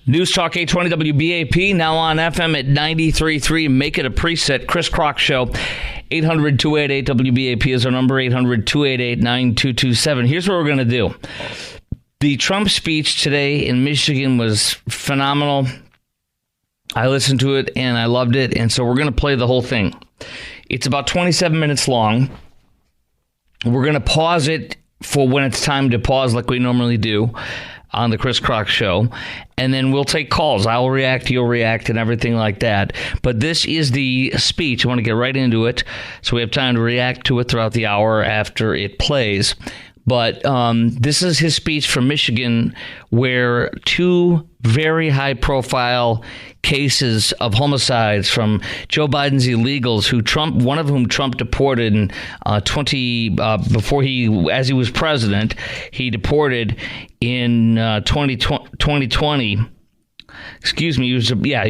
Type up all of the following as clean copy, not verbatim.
News Talk 820 WBAP, now on FM at 93.3. Make it a preset. Chris Crock Show. 800-288-WBAP is our number, 800-288-9227. Here's what we're going to do. The Trump speech today in Michigan was phenomenal. I listened to it, and I loved it, and so we're going to play the whole thing. It's about 27 minutes long. We're going to pause it for when it's time to pause like we normally do on the Chris Crock Show, and then we'll take calls. I'll react, you'll react, and everything like that. But this is the speech. I want to get right into it, so we have time to react to it throughout the hour after it plays. But this is his speech from Michigan, where two very high-profile cases of homicides from Joe Biden's illegals, one of whom Trump deported in as he was president, he deported in 2020. Excuse me. He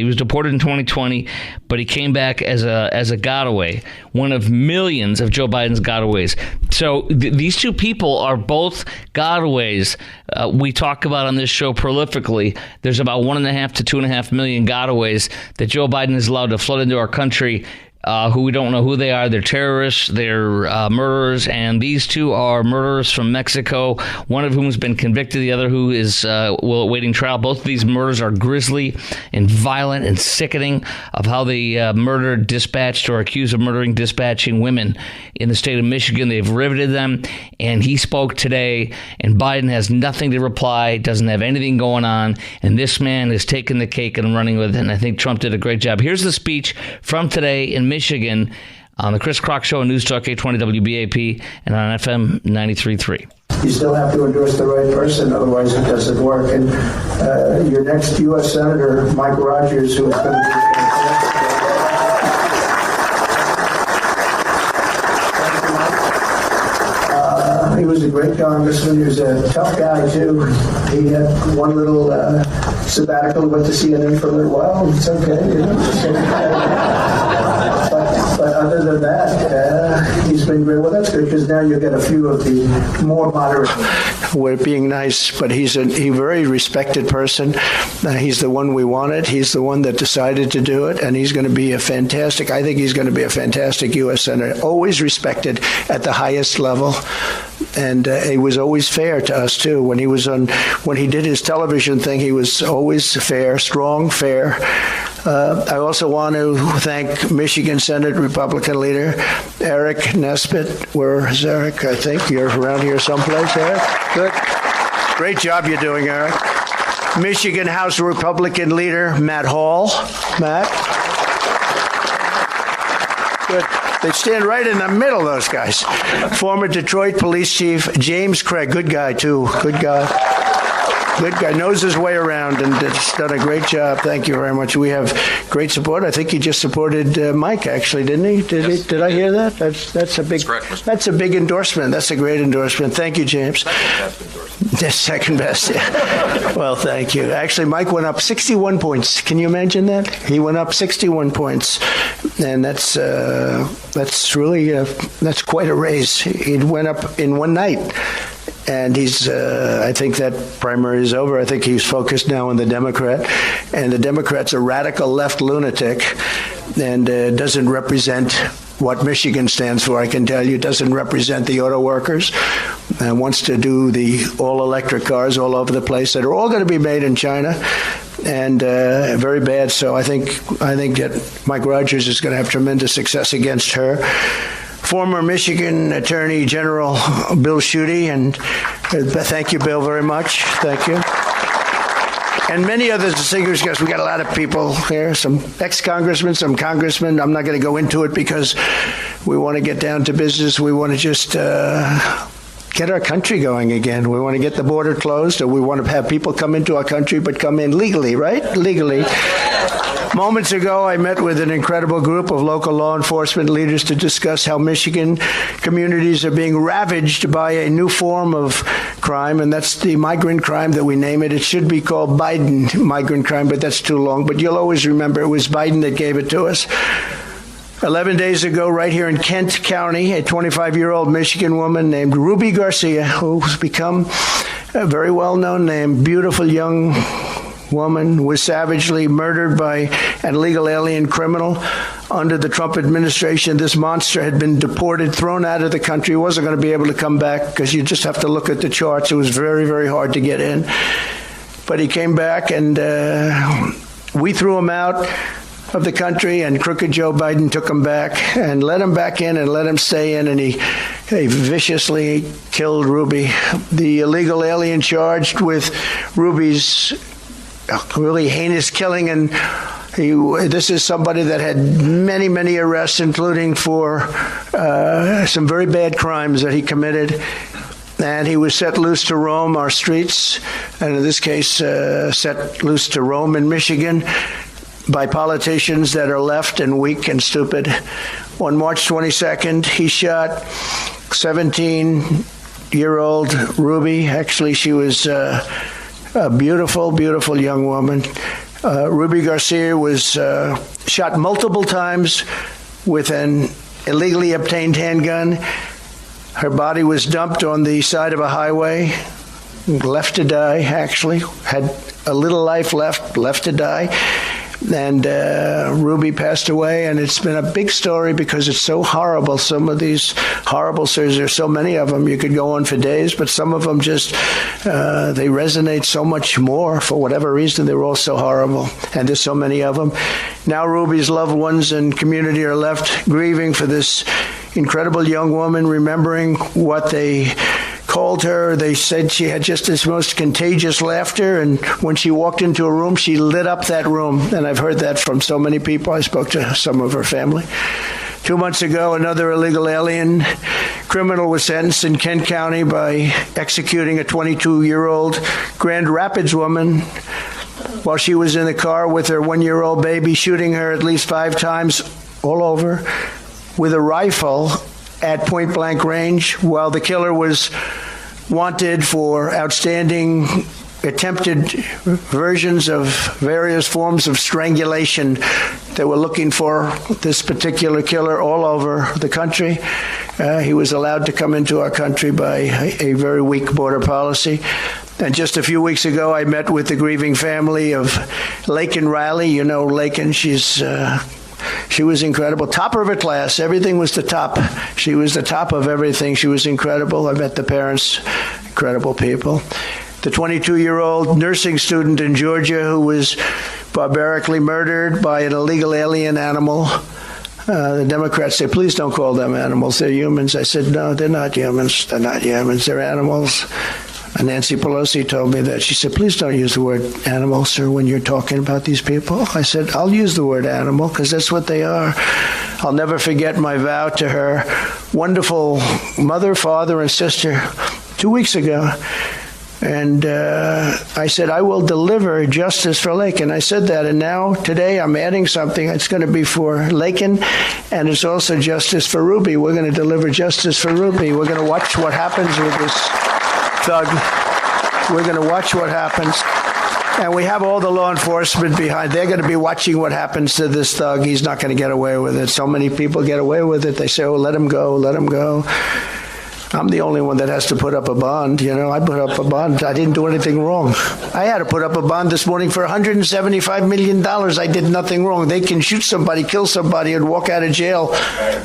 was deported in 2020, but he came back as a gotaway, one of millions of Joe Biden's gotaways. So these two people are both gotaways. We talk about on this show prolifically. There's about 1.5 to 2.5 million gotaways that Joe Biden is allowed to flood into our country. Who we don't know who they are. They're terrorists, they're murderers, and these two are murderers from Mexico, one of whom has been convicted, the other who is awaiting trial. Both of these murders are grisly and violent and sickening of how they dispatched or accused of murdering, dispatching women in the state of Michigan. They've riveted them, and he spoke today, and Biden has nothing to reply, doesn't have anything going on, and this man has taken the cake and running with it, and I think Trump did a great job. Here's the speech from today in Michigan on the Chris Crock Show on News Talk 820 WBAP and on FM 93.3. You still have to endorse the right person, otherwise it doesn't work. And your next U.S. Senator, Mike Rogers, who is going to be he was a great congressman. He was a tough guy, too. He had one little sabbatical, went to CNN for a little while. It's okay, you know. But other than that, he's been great. Well, that's good, because now you get a few of the more moderate. We're being nice, but he's a very respected person. He's the one we wanted. He's the one that decided to do it, and he's going to be I think he's going to be a fantastic U.S. Senator, always respected at the highest level. And he was always fair to us, too. When he did his television thing, he was always fair, strong, fair. I also want to thank Michigan Senate Republican leader Eric Nesbitt. Where is Eric? I think you're around here someplace, Eric. Good. Great job you're doing, Eric. Michigan House Republican leader Matt Hall. Matt. Good. They stand right in the middle, those guys. Former Detroit Police Chief James Craig. Good guy, too. Good guy. Good guy, knows his way around, and has done a great job. Thank you very much. We have great support. I think he just supported Mike, actually, didn't he? Did I hear that? That's a big endorsement. That's a great endorsement. Thank you, James. Second best. Yeah. Well, thank you. Actually, Mike went up 61 points. Can you imagine that? He went up 61 points, and that's really that's quite a raise. He went up in one night. And I think that primary is over. I think he's focused now on the Democrat. And the Democrat's a radical left lunatic and doesn't represent what Michigan stands for. I can tell you, doesn't represent the auto workers. Wants to do the all-electric cars all over the place that are all going to be made in China. And very bad. So I think that Mike Rogers is going to have tremendous success against her. Former Michigan Attorney General Bill Schuette, and thank you, Bill, very much. Thank you. And many other distinguished guests. We got a lot of people here, some ex-congressmen, some congressmen. I'm not going to go into it because we want to get down to business. We want to just get our country going again. We want to get the border closed, or we want to have people come into our country, but come in legally, right? Legally. Moments ago, I met with an incredible group of local law enforcement leaders to discuss how Michigan communities are being ravaged by a new form of crime, and that's the migrant crime that we name it. It should be called Biden migrant crime, but that's too long. But you'll always remember it was Biden that gave it to us. 11 days ago, right here in Kent County, a 25-year-old Michigan woman named Ruby Garcia, who's become a very well-known name, beautiful young woman, was savagely murdered by an illegal alien criminal. Under the Trump administration, this monster had been deported, thrown out of the country. He wasn't going to be able to come back because you just have to look at the charts. It was very, very hard to get in. But he came back, and we threw him out of the country, and crooked Joe Biden took him back and let him back in and let him stay in, and he viciously killed Ruby. The illegal alien charged with Ruby's really heinous killing, and this is somebody that had many, many arrests, including for some very bad crimes that he committed. And he was set loose to roam our streets, and in this case, set loose to roam in Michigan by politicians that are left and weak and stupid. On March 22nd, he shot 17-year-old Ruby. Actually, she was a beautiful, beautiful young woman. Ruby Garcia was shot multiple times with an illegally obtained handgun. Her body was dumped on the side of a highway, left to die, actually. Had a little life left to die. And Ruby passed away, and it's been a big story because it's so horrible. Some of these horrible stories, there's so many of them, you could go on for days, but some of them just, they resonate so much more. For whatever reason, they're all so horrible, and there's so many of them. Now Ruby's loved ones and community are left grieving for this incredible young woman, remembering what they called her. They said she had just this most contagious laughter, and when she walked into a room, she lit up that room. And I've heard that from so many people. I spoke to some of her family. 2 months ago, another illegal alien criminal was sentenced in Kent County by executing a 22-year-old Grand Rapids woman while she was in the car with her 1-year-old baby, shooting her at least 5 times all over with a rifle at point-blank range, while the killer was wanted for outstanding attempted versions of various forms of strangulation. They were looking for this particular killer all over the country. He was allowed to come into our country by a very weak border policy. And just a few weeks ago, I met with the grieving family of Laken Riley. You know Laken, she was incredible. Top of her class. Everything was the top. She was the top of everything. She was incredible. I met the parents. Incredible people. The 22-year-old nursing student in Georgia who was barbarically murdered by an illegal alien animal. The Democrats say, please don't call them animals. They're humans. I said, no, they're not humans. They're not humans. They're animals. And Nancy Pelosi told me that. She said, please don't use the word animal, sir, when you're talking about these people. I said, I'll use the word animal because that's what they are. I'll never forget my vow to her wonderful mother, father, and sister 2 weeks ago. And I said, I will deliver justice for Laken. I said that, and now, today, I'm adding something. It's going to be for Laken, and it's also justice for Ruby. We're going to deliver justice for Ruby. We're going to watch what happens with this thug. We're going to watch what happens. And we have all the law enforcement behind. They're going to be watching what happens to this thug. He's not going to get away with it. So many people get away with it. They say, oh, let him go, let him go. I'm the only one that has to put up a bond. You know, I put up a bond. I didn't do anything wrong. I had to put up a bond this morning for $175 million. I did nothing wrong. They can shoot somebody, kill somebody, and walk out of jail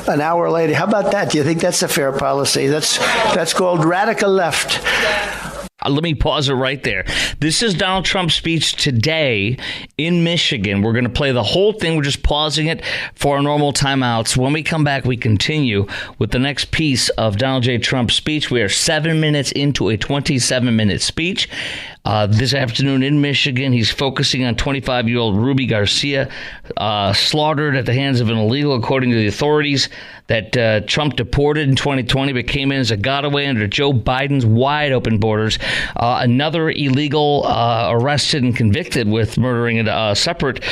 an hour later. How about that? Do you think that's a fair policy? That's called radical left. Let me pause it right there. This is Donald Trump's speech today in Michigan. We're going to play the whole thing. We're just pausing it for our normal timeouts. When we come back, we continue with the next piece of Donald J. Trump's speech. We are 7 minutes into a 27-minute speech. This afternoon in Michigan, he's focusing on 25-year-old Ruby Garcia, slaughtered at the hands of an illegal, according to the authorities, that Trump deported in 2020, but came in as a getaway under Joe Biden's wide-open borders. Another illegal arrested and convicted with murdering a separate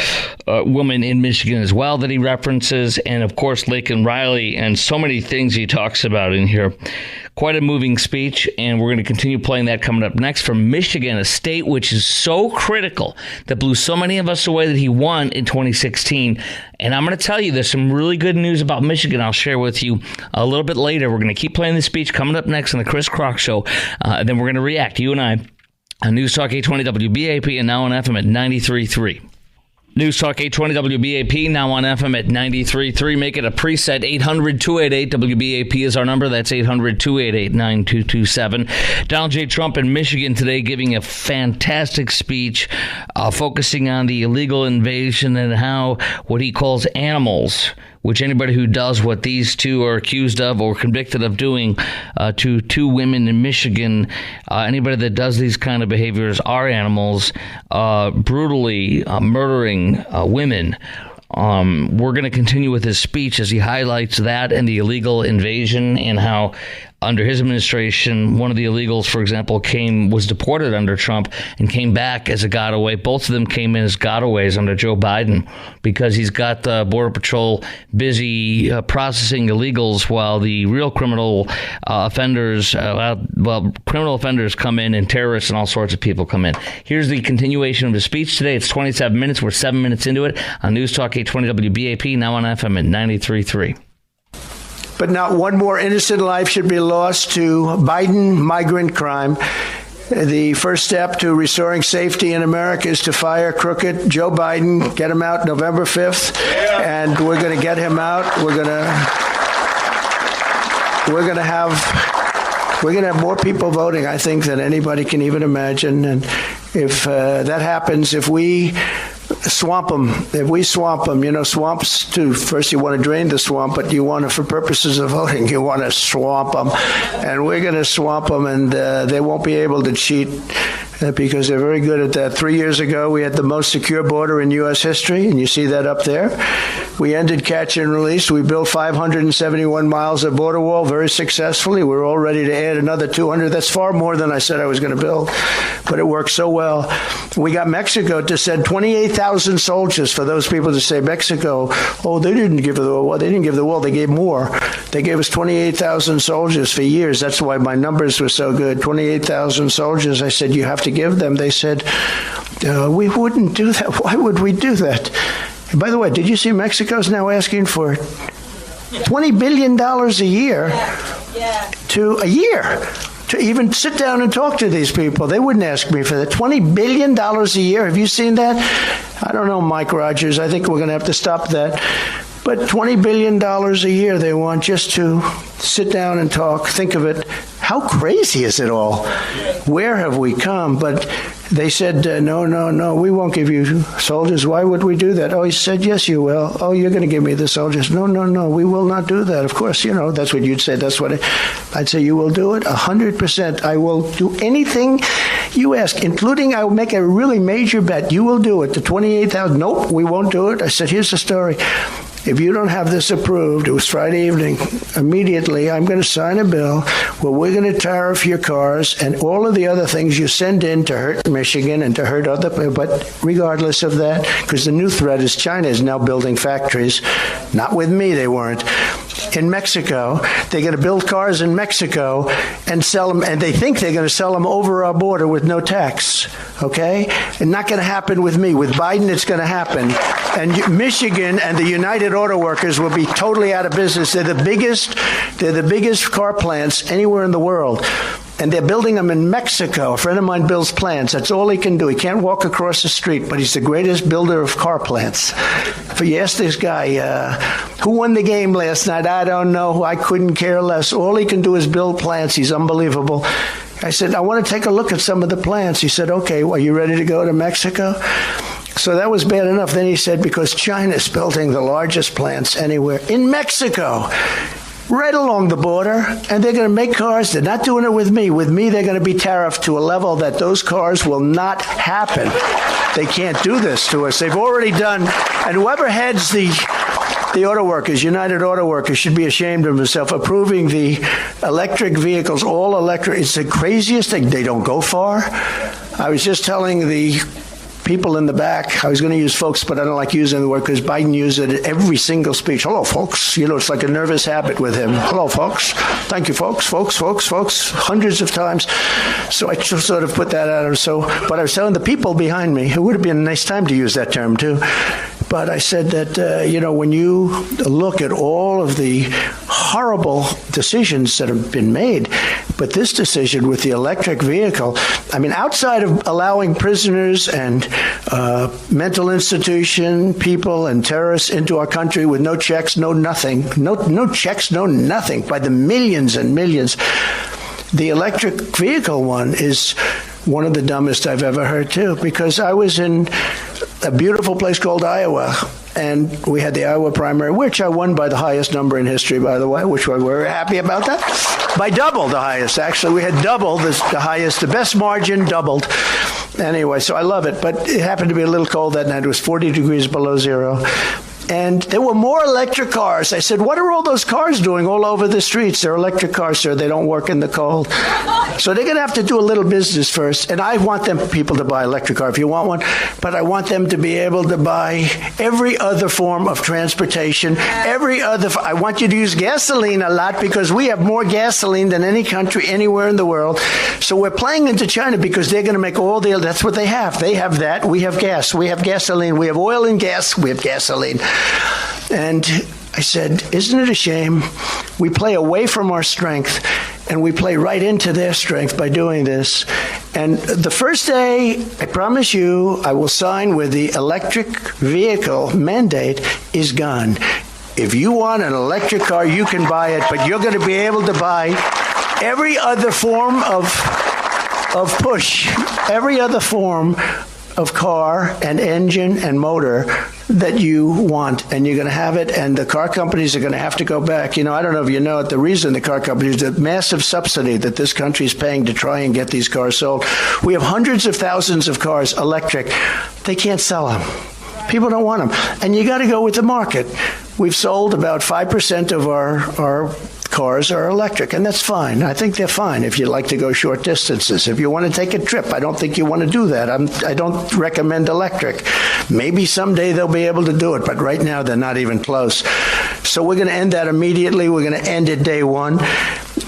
woman in Michigan as well that he references, and, of course, Laken Riley, and so many things he talks about in here. Quite a moving speech, and we're going to continue playing that coming up next from Michigan, a state which is so critical that blew so many of us away that he won in 2016. And I'm going to tell you, there's some really good news about Michigan I'll share with you a little bit later. We're going to keep playing this speech coming up next on the Chris Crock Show, and then we're going to react, you and I, on News Talk 820 WBAP and now on FM at 93.3. News Talk 820 WBAP, now on FM at 93.3. Make it a preset. 800-288-WBAP is our number. That's 800-288-9227. Donald J. Trump in Michigan today giving a fantastic speech focusing on the illegal invasion and how what he calls animals, which anybody who does what these two are accused of or convicted of doing to two women in Michigan, anybody that does these kind of behaviors are animals, brutally murdering women. We're going to continue with his speech as he highlights that and the illegal invasion and how under his administration, one of the illegals, for example, was deported under Trump and came back as a got-away. Both of them came in as got-aways under Joe Biden because he's got the Border Patrol busy processing illegals while the real criminal offenders come in and terrorists and all sorts of people come in. Here's the continuation of the speech today. It's 27 minutes. We're 7 minutes into it on News Talk 820 WBAP, now on FM at 93.3. But not one more innocent life should be lost to Biden migrant crime. The first step to restoring safety in America is to fire crooked Joe Biden, get him out November 5th, and we're going to get him out. We're going to have more people voting, I think, than anybody can even imagine. And if that happens, if we swamp them, swamps too. First, you want to drain the swamp, but you want to, for purposes of voting, you want to swamp them. And we're going to swamp them, and they won't be able to cheat because they're very good at that. 3 years ago, we had the most secure border in U.S. history, and you see that up there. We ended catch and release. We built 571 miles of border wall very successfully. We're all ready to add another 200. That's far more than I said I was going to build, but it worked so well. We got Mexico to send 28,000 soldiers. For those people to say Mexico, they didn't give the wall. They didn't give the wall. They gave more. They gave us 28,000 soldiers for years. That's why my numbers were so good. 28,000 soldiers. I said, you have to give them. They said, we wouldn't do that. Why would we do that? And by the way, did you see Mexico's now asking for $20 billion a year to even sit down and talk to these people? They wouldn't ask me for that. $20 billion a year. Have you seen that? I don't know, Mike Rogers. I think we're going to have to stop that. But $20 billion a year they want just to sit down and talk. Think of it. How crazy is it all? Where have we come? But they said, no, we won't give you soldiers. Why would we do that? Oh, he said, yes, you will. Oh, you're going to give me the soldiers. No, we will not do that. Of course, that's what you'd say. That's what I'd say. You will do it 100%. I will do anything you ask, including I will make a really major bet. You will do it. The 28,000. Nope, we won't do it. I said, here's the story. If you don't have this approved, it was Friday evening, immediately I'm going to sign a bill where we're going to tariff your cars and all of the other things you send in to hurt Michigan and to hurt other people. But regardless of that, because the new threat is China is now building factories. Not with me, they weren't. In Mexico, they're going to build cars in Mexico and sell them, and they think they're going to sell them over our border with no tax, okay? And not going to happen with me. With Biden, it's going to happen. And Michigan and the United Auto Workers will be totally out of business. They're the biggest car plants anywhere in the world. And they're building them in Mexico. A friend of mine builds plants. That's all he can do. He can't walk across the street, but he's the greatest builder of car plants. If you ask this guy, who won the game last night? I don't know. I couldn't care less. All he can do is build plants. He's unbelievable. I said, I want to take a look at some of the plants. He said, okay, well, are you ready to go to Mexico? So that was bad enough. Then he said, because China's building the largest plants anywhere in Mexico, right along the border, and they're going to make cars. They're not doing it with me. With me, they're going to be tariffed to a level that those cars will not happen. They can't do this to us. They've already done, and whoever heads the auto workers, United Auto Workers, should be ashamed of himself, approving the electric vehicles, all electric. It's the craziest thing. They don't go far. I was just telling the people in the back, I was going to use folks, but I don't like using the word because Biden used it at every single speech. Hello, folks. It's like a nervous habit with him. Hello, folks. Thank you, folks, hundreds of times. So I just sort of put that out. But I was telling the people behind me, it would have been a nice time to use that term too. But I said that, when you look at all of the horrible decisions that have been made, But this decision with the electric vehicle, I mean, outside of allowing prisoners and mental institution people and terrorists into our country with no checks, no nothing, no checks, no nothing, by the millions and millions, the electric vehicle one is one of the dumbest I've ever heard, too, because I was in a beautiful place called Iowa, and we had the Iowa primary, which I won by the highest number in history, by the way, which we're very happy about that. By double the highest, actually. We had double the highest, the best margin doubled. Anyway, so I love it, but it happened to be a little cold that night. It was 40 degrees below zero. And there were more electric cars. I said, what are all those cars doing all over the streets? They're electric cars, sir. They don't work in the cold. So they're going to have to do a little business first. And I want people to buy electric car if you want one. But I want them to be able to buy every other form of transportation. I want you to use gasoline a lot because we have more gasoline than any country anywhere in the world. So we're playing into China because they're going to make that's what they have. They have that. We have gas. We have gasoline. We have oil and gas. We have gasoline. And I said, isn't it a shame? We play away from our strength, and we play right into their strength by doing this. And the first day, I promise you, I will sign where the electric vehicle mandate is gone. If you want an electric car, you can buy it, but you're going to be able to buy every other form of push, every other form of car and engine and motor that you want, and you're going to have it, and the car companies are going to have to go back. I don't know if you know it, the reason the car companies, the massive subsidy that this country is paying to try and get these cars sold. We have hundreds of thousands of cars electric. They can't sell them. People don't want them. And you got to go with the market. We've sold about 5% of our cars are electric, and that's fine. I think they're fine if you like to go short distances. If you want to take a trip, I don't think you want to do that. I don't recommend electric. Maybe someday they'll be able to do it, but right now they're not even close. So we're going to end that immediately. We're going to end it day one.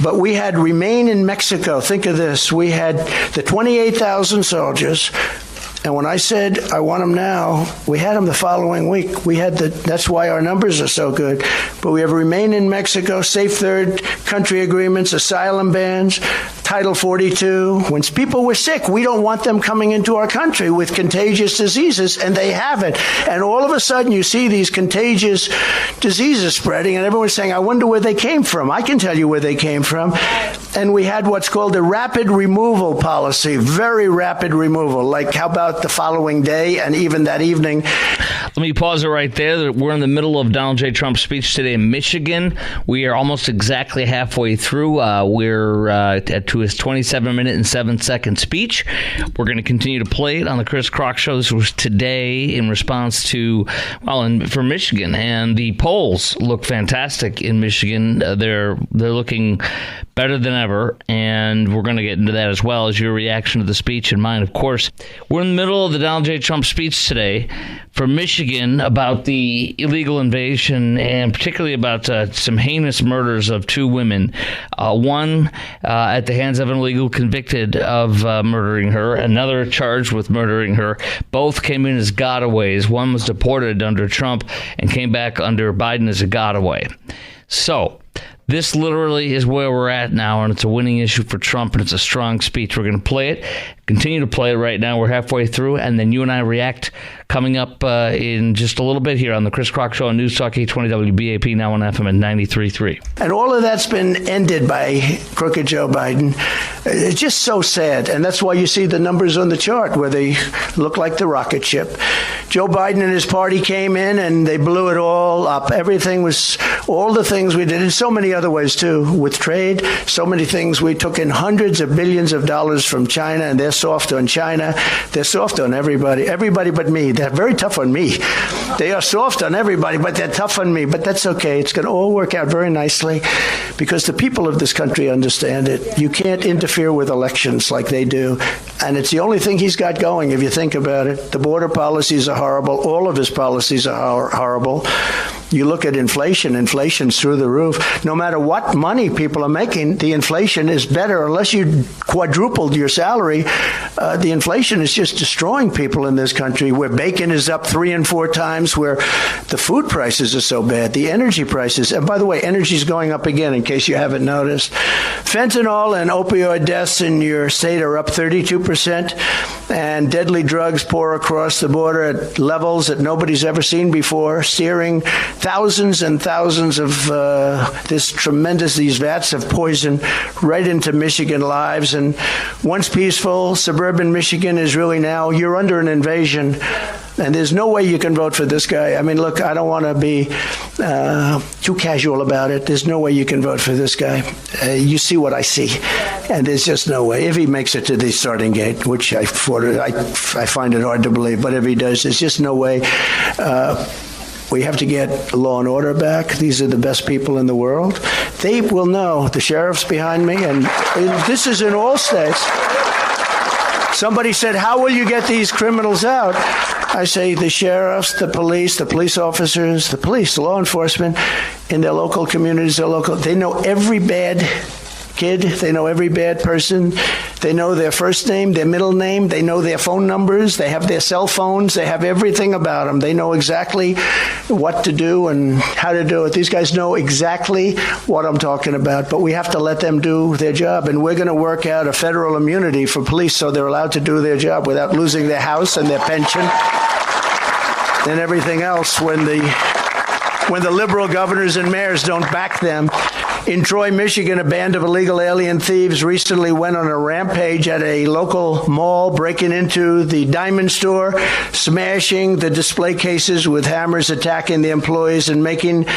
But we had remain in Mexico. Think of this. We had the 28,000 soldiers. And when I said, I want them now, we had them the following week. That's why our numbers are so good. But we have remain in Mexico, safe third country agreements, asylum bans, Title 42. When people were sick, we don't want them coming into our country with contagious diseases, and they have it. And all of a sudden, you see these contagious diseases spreading, and everyone's saying, I wonder where they came from. I can tell you where they came from. And we had what's called a rapid removal policy, very rapid removal. Like, how about the following day and even that evening? Let me pause it right there. We're in the middle of Donald J. Trump's speech today in Michigan. We are almost exactly halfway through. We're to his 27-minute and 7-second speech. We're going to continue to play it on the Chris Crock Show. This was today in response to, for Michigan. And the polls look fantastic in Michigan. They're looking better than ever, and we're going to get into that as well as your reaction to the speech and mine, of course. We're in the middle of the Donald J. Trump speech today from Michigan about the illegal invasion and particularly about some heinous murders of two women. One at the hands of an illegal convicted of murdering her, another charged with murdering her. Both came in as gotaways. One was deported under Trump and came back under Biden as a gotaway. So this literally is where we're at now, and it's a winning issue for Trump, and it's a strong speech. We're going to play it, continue to play it right now. We're halfway through, and then you and I react coming up in just a little bit here on the Chris Crock Show on News Talk 820 WBAP, now on FM at 93.3. And all of that's been ended by crooked Joe Biden. It's just so sad, and that's why you see the numbers on the chart where they look like the rocket ship. Joe Biden and his party came in, and they blew it all up. Everything was, all the things we did, in so many other ways, too, with trade, so many things. We took in hundreds of billions of dollars from China, and they're soft on China. They're soft on everybody but me. They're very tough on me. They are soft on everybody, but they're tough on me. But that's okay. It's going to all work out very nicely because the people of this country understand it. You can't interfere with elections like they do. And it's the only thing he's got going, if you think about it. The border policies are horrible. All of his policies are horrible. You look at inflation. Inflation's through the roof. No matter what money people are making, the inflation is better. Unless you quadrupled your salary, the inflation is just destroying people in this country, where bacon is up 3 and 4 times. times where the food prices are so bad, the energy prices, and by the way, energy is going up again in case you haven't noticed. Fentanyl and opioid deaths in your state are up 32%, and deadly drugs pour across the border at levels that nobody's ever seen before, steering thousands and thousands of these vats of poison right into Michigan lives. And once peaceful, suburban Michigan is really now, you're under an invasion. And there's no way you can vote for this guy. I mean, look, I don't want to be too casual about it. There's no way you can vote for this guy. You see what I see. And there's just no way. If he makes it to the starting gate, which I find it hard to believe, but if he does, there's just no way. We have to get law and order back. These are the best people in the world. They will know. The sheriff's behind me, and this is in all states. Somebody said, how will you get these criminals out? I say the sheriffs, the police officers, the police, law enforcement in their local communities, they know every bad kid, they know every bad person, they know their first name, their middle name, they know their phone numbers, they have their cell phones, they have everything about them. They know exactly what to do and how to do it. These guys know exactly what I'm talking about, but we have to let them do their job, and we're going to work out a federal immunity for police so they're allowed to do their job without losing their house and their pension and everything else when the liberal governors and mayors don't back them. In Troy, Michigan, a band of illegal alien thieves recently went on a rampage at a local mall, breaking into the diamond store, smashing the display cases with hammers, attacking the employees, and making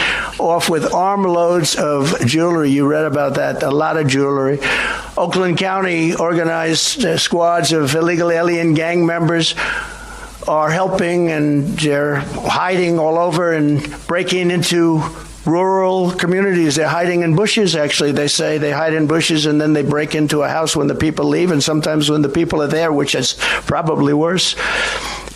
off with armloads of jewelry. You read about that, a lot of jewelry. Oakland County organized squads of illegal alien gang members are helping, and they're hiding all over and breaking into rural communities. They're hiding in bushes, actually. They say they hide in bushes and then they break into a house when the people leave, and sometimes when the people are there, which is probably worse.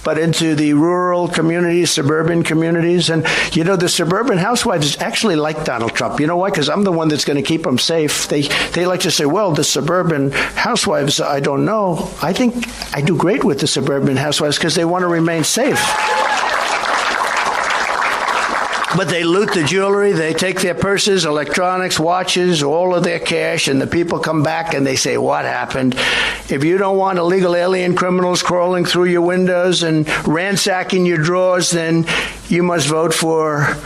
But into the rural communities, suburban communities. And, you know, the suburban housewives actually like Donald Trump. You know why? Because I'm the one that's going to keep them safe. They like to say, well, the suburban housewives, I don't know. I think I do great with the suburban housewives because they want to remain safe. But they loot the jewelry, they take their purses, electronics, watches, all of their cash, and the people come back and they say, what happened? If you don't want illegal alien criminals crawling through your windows and ransacking your drawers, then you must vote for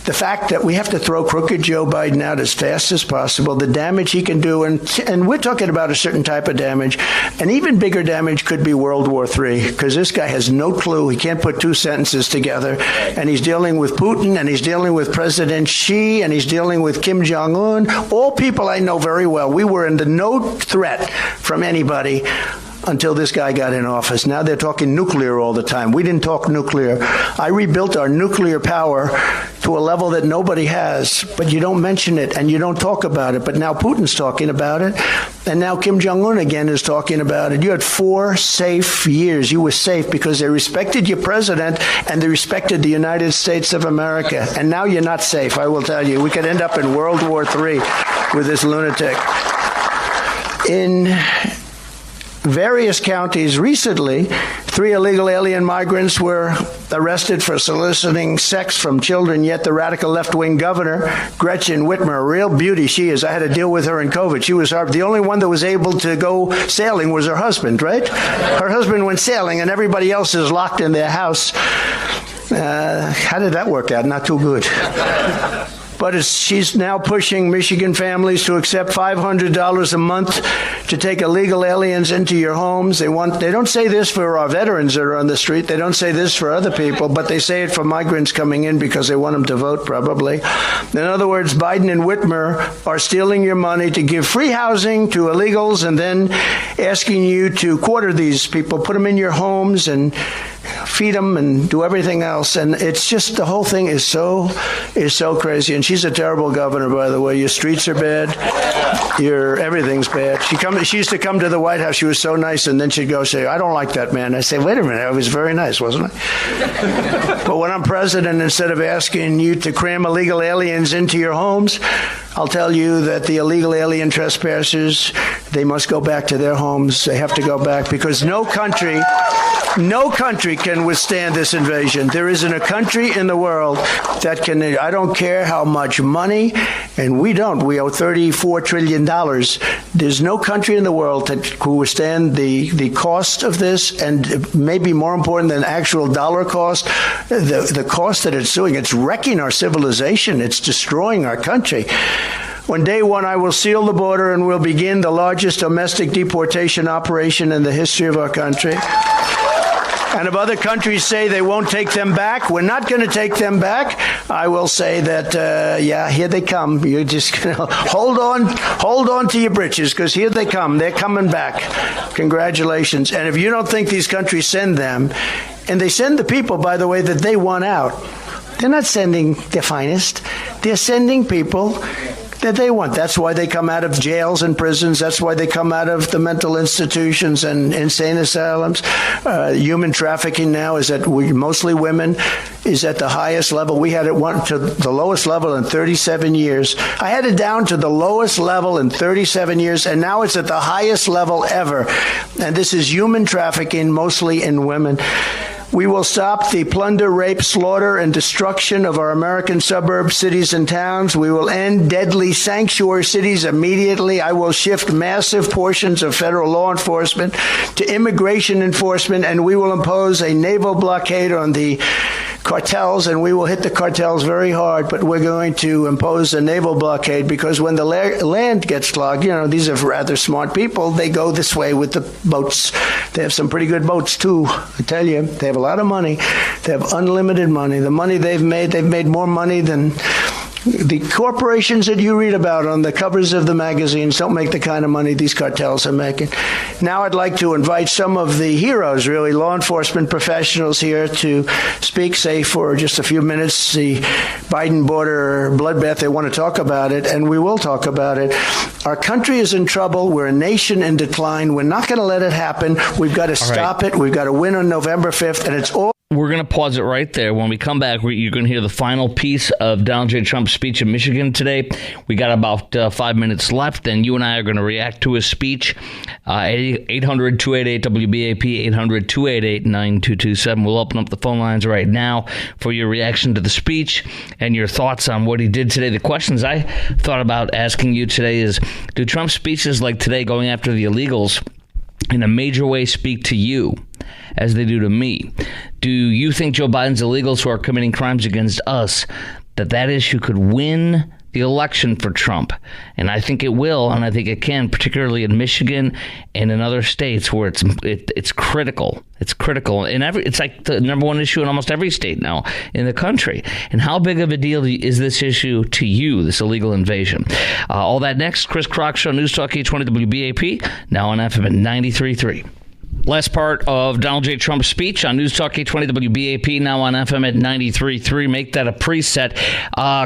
the fact that we have to throw crooked Joe Biden out as fast as possible, the damage he can do, and we're talking about a certain type of damage. An even bigger damage could be World War III, because this guy has no clue. He can't put two sentences together, and he's dealing with Putin, and he's dealing with President Xi, and he's dealing with Kim Jong-un, all people I know very well. We were under no threat from anybody until this guy got in office. Now they're talking nuclear all the time. We didn't talk nuclear. I rebuilt our nuclear power to a level that nobody has, but you don't mention it and you don't talk about it. But now Putin's talking about it, and now Kim Jong-un again is talking about it. You had 4 safe years. You were safe because they respected your president and they respected the United States of America. And now you're not safe, I will tell you. We could end up in World War III with this lunatic. In various counties recently, 3 illegal alien migrants were arrested for soliciting sex from children, yet the radical left-wing governor, Gretchen Whitmer, a real beauty she is. I had to deal with her in COVID. She was the only one that was able to go sailing was her husband, right? Her husband went sailing and everybody else is locked in their house. How did that work out? Not too good. But she's now pushing Michigan families to accept $500 a month to take illegal aliens into your homes. They don't say this for our veterans that are on the street. They don't say this for other people, but they say it for migrants coming in because they want them to vote, probably. In other words, Biden and Whitmer are stealing your money to give free housing to illegals and then asking you to quarter these people, put them in your homes and feed them and do everything else. And it's just, the whole thing is so crazy. And she's a terrible governor, by the way. Your streets are bad. Everything's bad. She used to come to the White House. She was so nice, and then she'd go say, I don't like that man. I say, wait a minute, I was very nice, wasn't I? But when I'm president, instead of asking you to cram illegal aliens into your homes, I'll tell you that the illegal alien trespassers, They must go back to their homes. They have to go back because no country can withstand this invasion. There isn't a country in the world that can. I don't care how much money, and we owe $34 trillion. There's no country in the world that could withstand the cost of this, and maybe more important than actual dollar cost, the cost that it's doing. It's wrecking our civilization. It's destroying our country. On day one, I will seal the border and we'll begin the largest domestic deportation operation in the history of our country. And if other countries say they won't take them back, we're not going to take them back. I will say that, here they come. You're just going to hold on to your britches, because here they come. They're coming back. Congratulations. And if you don't think these countries send them, and they send the people, by the way, that they want out, they're not sending their finest. They're sending people that they want. That's why they come out of jails and prisons. That's why they come out of the mental institutions and insane asylums. Human trafficking now is at mostly women, is at the highest level. We had it to the lowest level in 37 years. I had it down to the lowest level in 37 years, and now it's at the highest level ever. And this is human trafficking, mostly in women. We will stop the plunder, rape, slaughter, and destruction of our American suburbs, cities, and towns. We will end deadly sanctuary cities immediately. I will shift massive portions of federal law enforcement to immigration enforcement, and we will impose a naval blockade on the cartels, and we will hit the cartels very hard, but we're going to impose a naval blockade because when the land gets clogged, these are rather smart people. They go this way with the boats. They have some pretty good boats, too, I tell you. They have a lot of money. They have unlimited money. The money they've made more money than the corporations that you read about on the covers of the magazines don't make the kind of money these cartels are making. Now I'd like to invite some of the heroes, really, law enforcement professionals here to speak, say, for just a few minutes, the Biden border bloodbath. They want to talk about it, and we will talk about it. Our country is in trouble. We're a nation in decline. We're not going to let it happen. We've got to stop it. We've got to win on November 5th, and it's all. We're going to pause it right there. When we come back, you're going to hear the final piece of Donald J. Trump's speech in Michigan today. We got about 5 minutes left, and you and I are going to react to his speech. 800-288-WBAP, 800-288-9227. We'll open up the phone lines right now for your reaction to the speech and your thoughts on what he did today. The questions I thought about asking you today is, do Trump's speeches like today, going after the illegals, in a major way speak to you as they do to me? Do you think Joe Biden's illegals who are committing crimes against us, that issue could win the election for Trump? And I think it will, and I think it can, particularly in Michigan and in other states where it's critical. It's critical. It's like the number one issue in almost every state now in the country. And how big of a deal is this issue to you, this illegal invasion? All that next. Chris Crock Show, News Talk 820 WBAP, now on FM at 93.3. Last part of Donald J. Trump's speech on News Talk 820 WBAP, now on FM at 93.3. Make that a preset.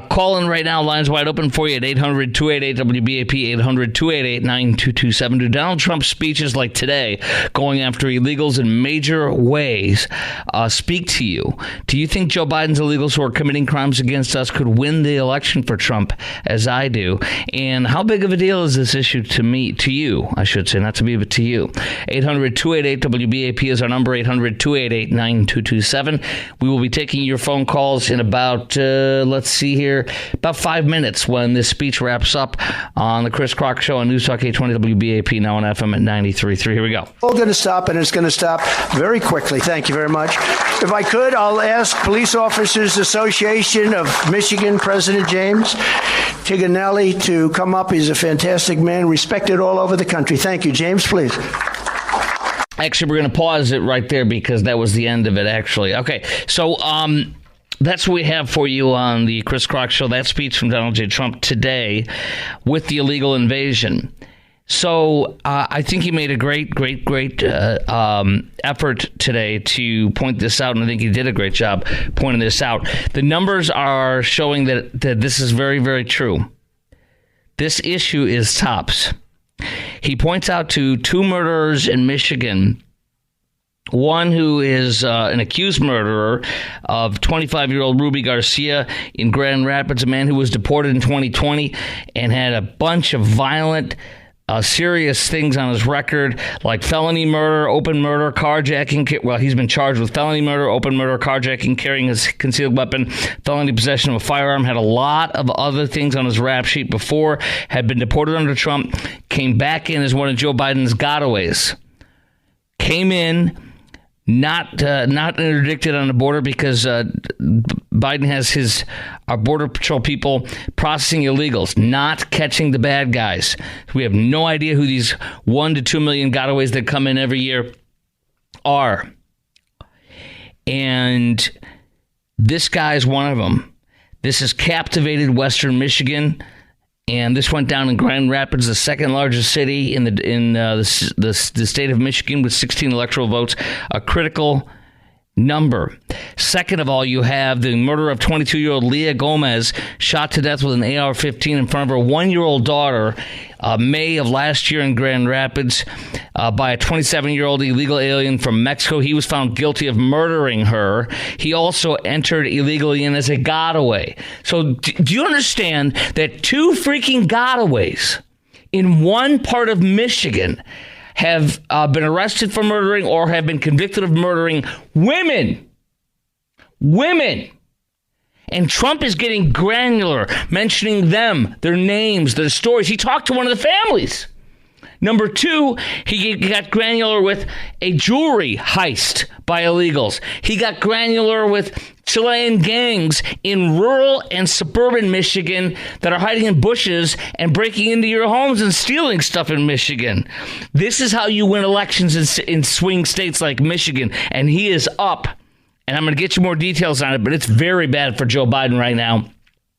Call in right now. Lines wide open for you at 800-288-WBAP, 800-288-9227. Do Donald Trump's speeches like today, going after illegals in major ways, speak to you? Do you think Joe Biden's illegals who are committing crimes against us could win the election for Trump, as I do? And how big of a deal is this issue to you, I should say, not to me, but to you? 800-288 WBAP is our number, 800-288-9227. We will be taking your phone calls in about, about 5 minutes when this speech wraps up on the Chris Crock Show on News Talk 820 WBAP, now on FM at 93.3. Here we go. All going to stop, and it's going to stop very quickly. Thank you very much. If I could, I'll ask Police Officers Association of Michigan President James Tiganelli to come up. He's a fantastic man, respected all over the country. Thank you, James, please. Actually, we're going to pause it right there because that was the end of it, actually. Okay, so that's what we have for you on the Chris Crock Show, that speech from Donald J. Trump today with the illegal invasion. So I think he made a great effort today to point this out, and I think he did a great job pointing this out. The numbers are showing that this is very, very true. This issue is tops. He points out to 2 murderers in Michigan, one who is an accused murderer of 25-year-old Ruby Garcia in Grand Rapids, a man who was deported in 2020 and had a bunch of violent serious things on his record, like felony murder, open murder, carjacking. Well, he's been charged with felony murder, open murder, carjacking, carrying a concealed weapon, felony possession of a firearm. Had a lot of other things on his rap sheet before. Had been deported under Trump. Came back in as one of Joe Biden's gotaways. Came in. Not interdicted on the border because Biden has our Border Patrol people processing illegals, not catching the bad guys. We have no idea who these 1 to 2 million gotaways that come in every year are. And this guy is one of them. This has captivated Western Michigan. And this went down in Grand Rapids, the second largest city in the state of Michigan, with 16 electoral votes, a critical number. Second of all, you have the murder of 22-year-old Leah Gomez, shot to death with an AR-15 in front of her 1-year-old daughter, May of last year in Grand Rapids, by a 27-year-old illegal alien from Mexico. He was found guilty of murdering her. He also entered illegally in as a gotaway. So do you understand that 2 freaking gotaways in one part of Michigan have been arrested for murdering or have been convicted of murdering women? Women. And Trump is getting granular, mentioning them, their names, their stories. He talked to one of the families. Number 2, he got granular with a jewelry heist by illegals. He got granular with Chilean gangs in rural and suburban Michigan that are hiding in bushes and breaking into your homes and stealing stuff in Michigan. This is how you win elections in swing states like Michigan. And he is up. And I'm going to get you more details on it, but it's very bad for Joe Biden right now.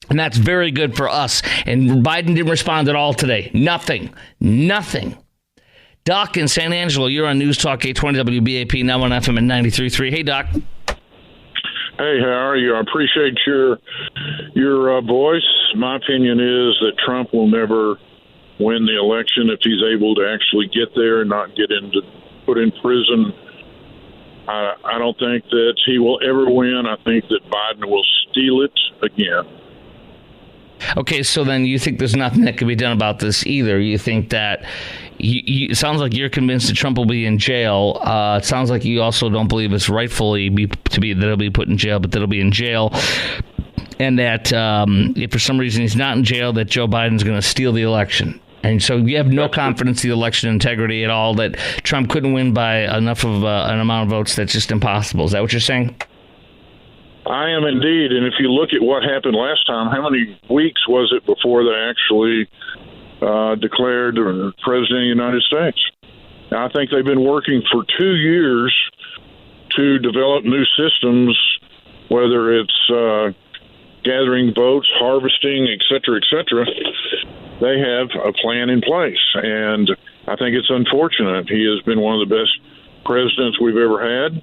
And that's very good for us. And Biden didn't respond at all today. Nothing. Doc in San Angelo, you're on News Talk 820 WBAP, now on FM at 93.3. Hey, Doc. Hey, how are you? I appreciate your voice. My opinion is that Trump will never win the election if he's able to actually get there and not get put in prison. I don't think that he will ever win. I think that Biden will steal it again. Okay, so then you think there's nothing that can be done about this either. You think that it sounds like you're convinced that Trump will be in jail. It sounds like you also don't believe it's rightfully that he'll be put in jail, but that he'll be in jail. And that if for some reason he's not in jail, that Joe Biden's going to steal the election. And so you have no confidence in the election integrity at all, that Trump couldn't win by enough of an amount of votes that's just impossible. Is that what you're saying? I am indeed. And if you look at what happened last time, how many weeks was it before they actually declared President of the United States? Now, I think they've been working for 2 years to develop new systems, whether it's gathering votes, harvesting, et cetera, et cetera. They have a plan in place, and I think it's unfortunate. He has been one of the best presidents we've ever had,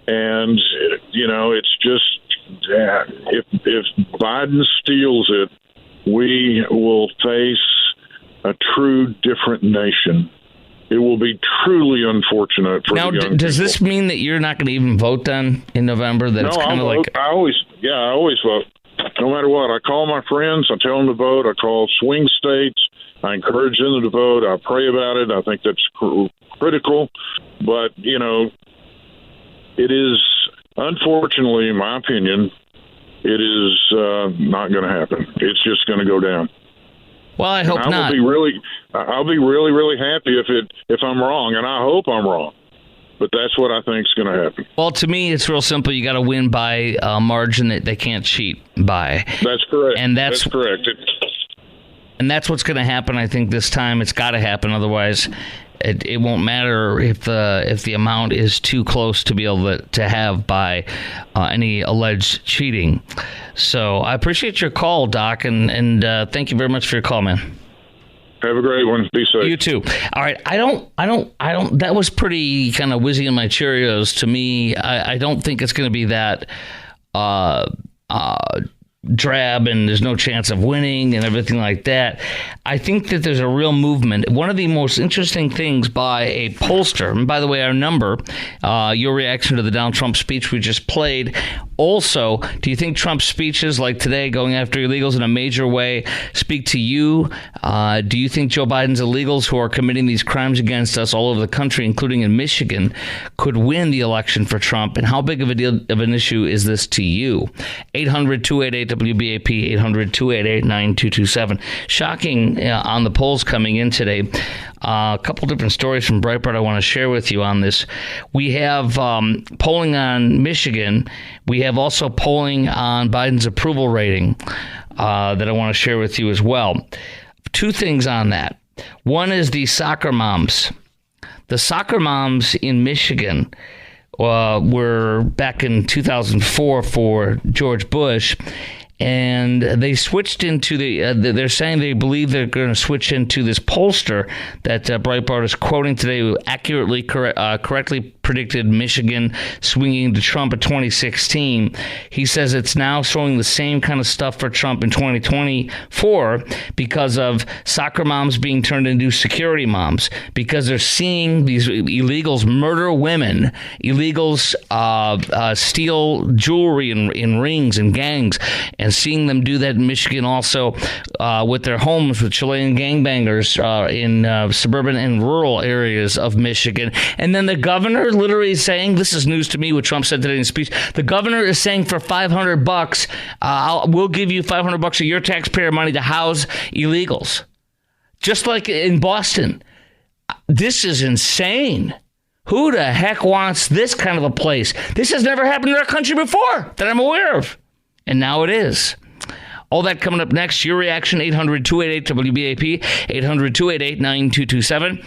and, you know, it's just if Biden steals it, we will face a true different nation. It will be truly unfortunate for now, the young does people. this mean that you're not going to even vote then in November? That it's kind of like I always vote. No matter what, I call my friends, I tell them to vote, I call swing states, I encourage them to vote, I pray about it, I think that's critical, but, you know, it is, unfortunately, in my opinion, it is not going to happen. It's just going to go down. Well, I hope not. I'll be really, really happy if I'm wrong, and I hope I'm wrong. But that's what I think is going to happen. Well, to me, it's real simple. You got to win by a margin that they can't cheat by. That's correct. And that's correct. And that's what's going to happen. I think this time it's got to happen. Otherwise, it won't matter if the amount is too close to be able to have by any alleged cheating. So I appreciate your call, Doc, and thank you very much for your call, man. Have a great one. Be safe. You too. All right. I don't. That was pretty kind of whizzing in my Cheerios to me. I don't think it's going to be that drab and there's no chance of winning and everything like that. I think that there's a real movement. One of the most interesting things by a pollster, and by the way, our number, your reaction to the Donald Trump speech we just played, Also, do you think Trump's speeches like today going after illegals in a major way speak to you? Do you think Joe Biden's illegals who are committing these crimes against us all over the country, including in Michigan, could win the election for Trump? And how big of a deal of an issue is this to you? 800-288-WBAP, 800-288-9227. Shocking on the polls coming in today. A couple different stories from Breitbart I want to share with you on this. We have polling on Michigan. We have also polling on Biden's approval rating that I want to share with you as well. Two things on that. One is the soccer moms. The soccer moms in Michigan were back in 2004 for George Bush. And they switched into they're saying they believe they're going to switch into this pollster that Breitbart is quoting today, who accurately, correctly predicted Michigan swinging to Trump in 2016. He says it's now showing the same kind of stuff for Trump in 2024 because of soccer moms being turned into security moms, because they're seeing these illegals murder women, illegals steal jewelry and rings and gangs, and seeing them do that in Michigan also with their homes with Chilean gangbangers in suburban and rural areas of Michigan. And then the governor literally is saying, this is news to me, what Trump said today in his speech, the governor is saying for $500, we'll give you $500 of your taxpayer money to house illegals. Just like in Boston. This is insane. Who the heck wants this kind of a place? This has never happened in our country before that I'm aware of. And now it is. All that coming up next. Your reaction, 800-288-WBAP, 800-288-9227.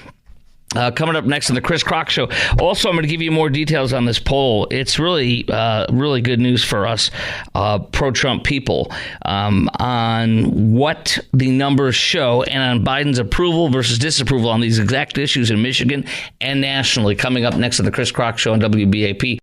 Coming up next on the Chris Crock Show. Also, I'm going to give you more details on this poll. It's really good news for us pro-Trump people on what the numbers show and on Biden's approval versus disapproval on these exact issues in Michigan and nationally. Coming up next on the Chris Crock Show on WBAP.